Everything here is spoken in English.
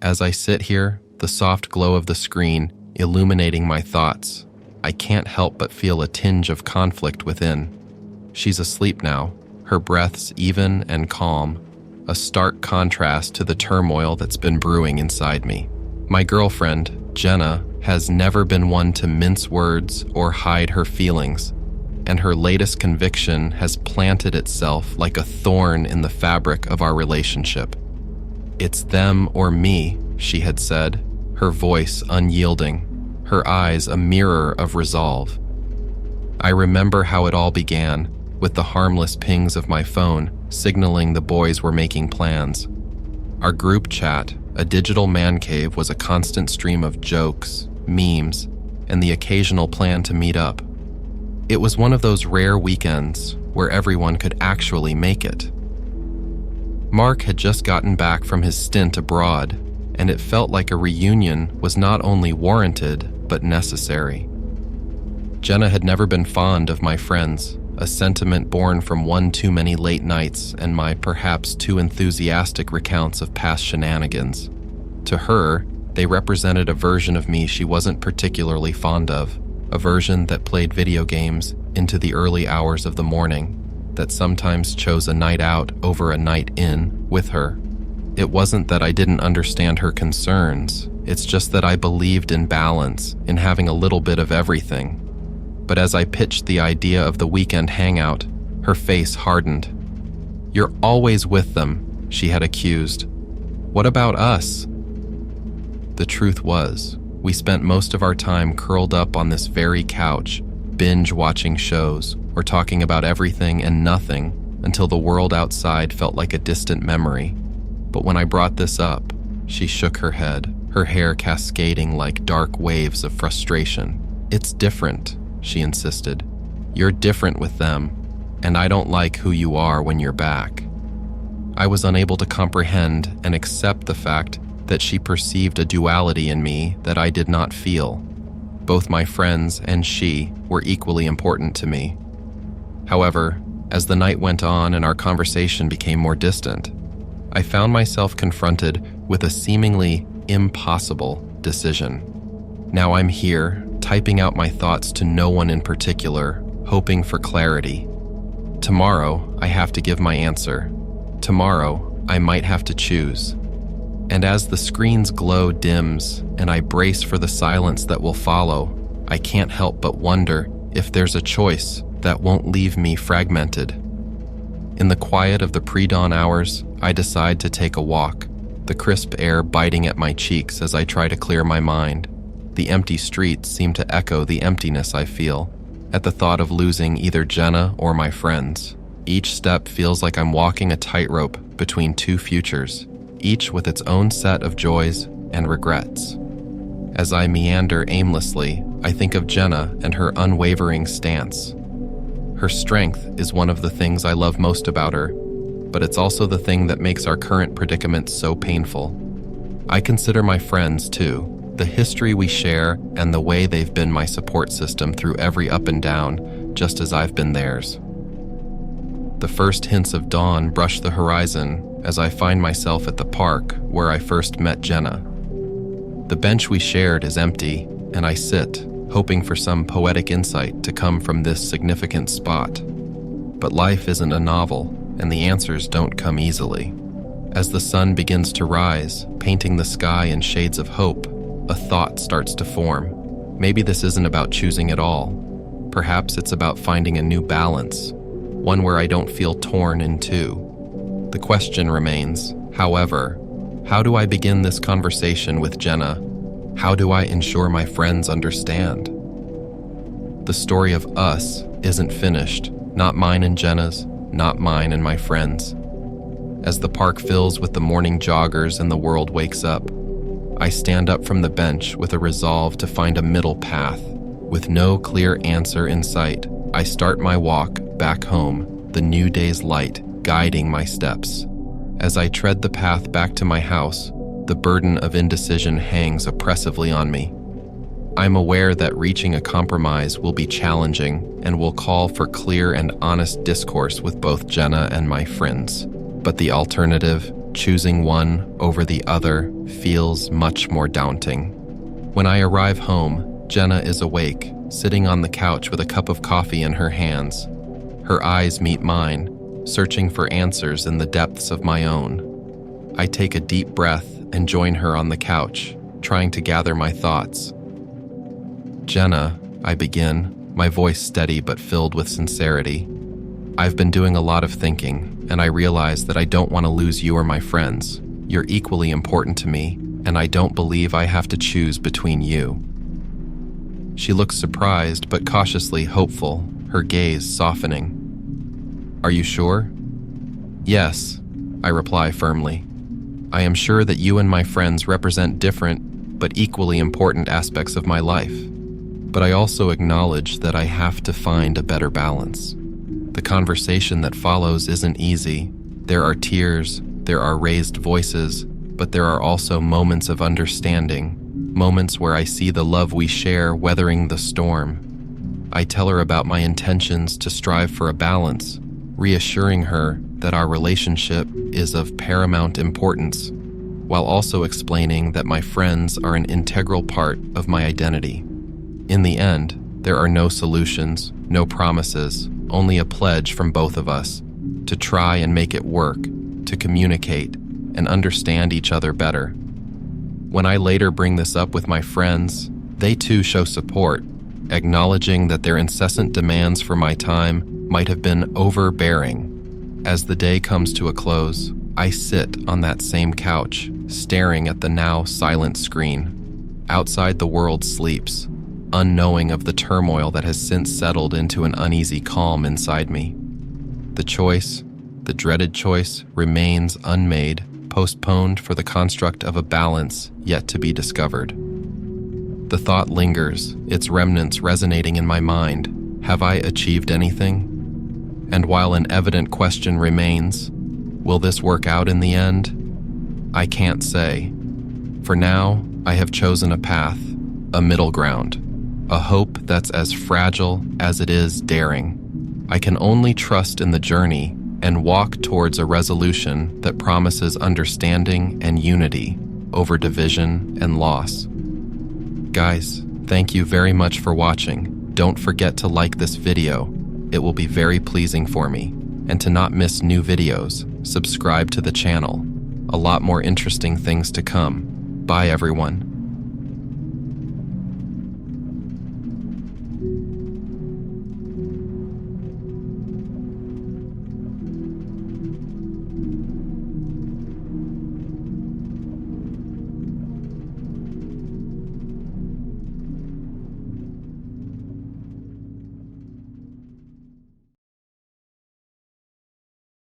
As I sit here, the soft glow of the screen illuminating my thoughts, I can't help but feel a tinge of conflict within. She's asleep now, her breaths even and calm, a stark contrast to the turmoil that's been brewing inside me. My girlfriend, Jenna, has never been one to mince words or hide her feelings, and her latest conviction has planted itself like a thorn in the fabric of our relationship. "It's them or me," she had said, her voice unyielding, her eyes a mirror of resolve. I remember how it all began, with the harmless pings of my phone signaling the boys were making plans. Our group chat, a digital man cave, was a constant stream of jokes, memes, and the occasional plan to meet up. It was one of those rare weekends where everyone could actually make it. Mark had just gotten back from his stint abroad, and it felt like a reunion was not only warranted, but necessary. Jenna had never been fond of my friends, a sentiment born from one too many late nights and my perhaps too enthusiastic recounts of past shenanigans. To her, they represented a version of me she wasn't particularly fond of, a version that played video games into the early hours of the morning, that sometimes chose a night out over a night in with her. It wasn't that I didn't understand her concerns, it's just that I believed in balance, in having a little bit of everything. But as I pitched the idea of the weekend hangout, her face hardened. "You're always with them," she had accused. "What about us?" The truth was, we spent most of our time curled up on this very couch, binge-watching shows, or talking about everything and nothing until the world outside felt like a distant memory. But when I brought this up, she shook her head, her hair cascading like dark waves of frustration. "It's different," she insisted. "You're different with them, and I don't like who you are when you're back." I was unable to comprehend and accept the fact that she perceived a duality in me that I did not feel. Both my friends and she were equally important to me. However, as the night went on and our conversation became more distant, I found myself confronted with a seemingly impossible decision. Now I'm here, typing out my thoughts to no one in particular, hoping for clarity. Tomorrow, I have to give my answer. Tomorrow, I might have to choose. And as the screen's glow dims and I brace for the silence that will follow, I can't help but wonder if there's a choice that won't leave me fragmented. In the quiet of the pre-dawn hours, I decide to take a walk, the crisp air biting at my cheeks as I try to clear my mind. The empty streets seem to echo the emptiness I feel at the thought of losing either Jenna or my friends. Each step feels like I'm walking a tightrope between two futures, each with its own set of joys and regrets. As I meander aimlessly, I think of Jenna and her unwavering stance. Her strength is one of the things I love most about her, but it's also the thing that makes our current predicament so painful. I consider my friends, too, the history we share and the way they've been my support system through every up and down, just as I've been theirs. The first hints of dawn brush the horizon as I find myself at the park where I first met Jenna. The bench we shared is empty, and I sit, hoping for some poetic insight to come from this significant spot. But life isn't a novel, and the answers don't come easily. As the sun begins to rise, painting the sky in shades of hope, a thought starts to form. Maybe this isn't about choosing at all. Perhaps it's about finding a new balance, one where I don't feel torn in two. The question remains, however, how do I begin this conversation with Jenna? How do I ensure my friends understand? The story of us isn't finished, not mine and Jenna's, not mine and my friends. As the park fills with the morning joggers and the world wakes up, I stand up from the bench with a resolve to find a middle path. With no clear answer in sight, I start my walk back home, the new day's light guiding my steps. As I tread the path back to my house, the burden of indecision hangs oppressively on me. I'm aware that reaching a compromise will be challenging and will call for clear and honest discourse with both Jenna and my friends. But the alternative, choosing one over the other feels much more daunting. When I arrive home, Jenna is awake, sitting on the couch with a cup of coffee in her hands. Her eyes meet mine, searching for answers in the depths of my own. I take a deep breath and join her on the couch, trying to gather my thoughts. "Jenna," I begin, my voice steady but filled with sincerity. "I've been doing a lot of thinking, and I realize that I don't want to lose you or my friends. You're equally important to me, and I don't believe I have to choose between you." She looks surprised but cautiously hopeful, her gaze softening. "Are you sure?" "Yes," I reply firmly. "I am sure that you and my friends represent different but equally important aspects of my life. But I also acknowledge that I have to find a better balance. The conversation that follows isn't easy. There are tears, there are raised voices, but there are also moments of understanding, moments where I see the love we share weathering the storm. I tell her about my intentions to strive for a balance, reassuring her that our relationship is of paramount importance, while also explaining that my friends are an integral part of my identity. In the end, there are no solutions, no promises, only a pledge from both of us to try and make it work, to communicate and understand each other better. When I later bring this up with my friends, they too show support, acknowledging that their incessant demands for my time might have been overbearing. As the day comes to a close, I sit on that same couch, staring at the now silent screen. Outside, the world sleeps, unknowing of the turmoil that has since settled into an uneasy calm inside me. The choice, the dreaded choice, remains unmade, postponed for the construct of a balance yet to be discovered. The thought lingers, its remnants resonating in my mind. Have I achieved anything? And while an evident question remains, will this work out in the end? I can't say. For now, I have chosen a path, a middle ground, a hope that's as fragile as it is daring. I can only trust in the journey and walk towards a resolution that promises understanding and unity over division and loss. Guys, thank you very much for watching. Don't forget to like this video. It will be very pleasing for me. And to not miss new videos, subscribe to the channel. A lot more interesting things to come. Bye everyone.